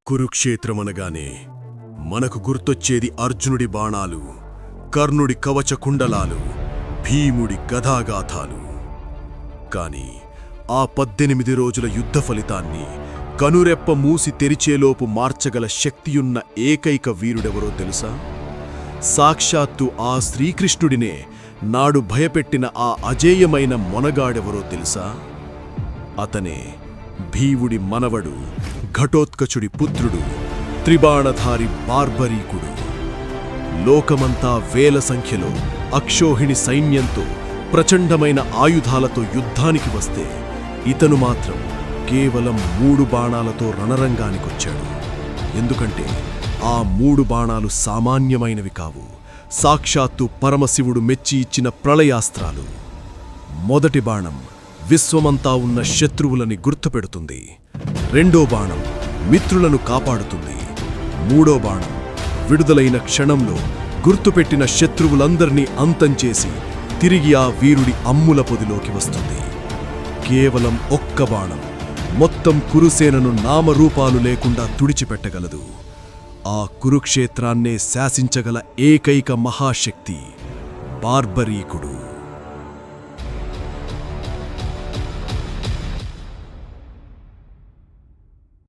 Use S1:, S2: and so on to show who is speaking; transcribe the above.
S1: కురుక్షేత్రమనగానే మనకు గుర్తొచ్చేది అర్జునుడి బాణాలు, కర్ణుడి కవచ కుండలాలు, భీముడి గదాగాథాలు. కాని ఆ 18 రోజుల యుద్ధ ఫలితాన్ని కనురెప్ప మూసి తెరిచేలోపు మార్చగల శక్తియున్న ఏకైక వీరుడెవరో తెలుసా? సాక్షాత్తు ఆ శ్రీకృష్ణుడినే నాడు భయపెట్టిన ఆ అజేయమైన మొనగాడెవరో తెలుసా? అతనే భీవుడి మనవడు, ఘటోత్కచుడి పుత్రుడు, త్రిబాణధారి బార్బరీకుడు. లోకమంతా వేల సంఖ్యలో అక్షోహిణి సైన్యంతో, ప్రచండమైన ఆయుధాలతో యుద్ధానికి వస్తే ఇతను మాత్రం కేవలం 3 బాణాలతో రణరంగానికొచ్చాడు. ఎందుకంటే ఆ 3 బాణాలు సామాన్యమైనవి కావు, సాక్షాత్తు పరమశివుడు మెచ్చి ఇచ్చిన ప్రళయాస్త్రాలు. మొదటి బాణం విశ్వమంతా ఉన్న శత్రువులని గుర్తుపెడుతుంది. రెండో బాణం మిత్రులను కాపాడుతుంది. మూడో బాణం విడుదలైన క్షణంలో గుర్తుపెట్టిన శత్రువులందర్నీ అంతం చేసి తిరిగి ఆ వీరుడి అమ్ముల పొదిలోకి వస్తుంది. కేవలం ఒక్క బాణం మొత్తం కురుసేనను నామరూపాలు లేకుండా తుడిచిపెట్టగలదు. ఆ కురుక్షేత్రాన్నే శాసించగల ఏకైక మహాశక్తి బార్బరీకుడు.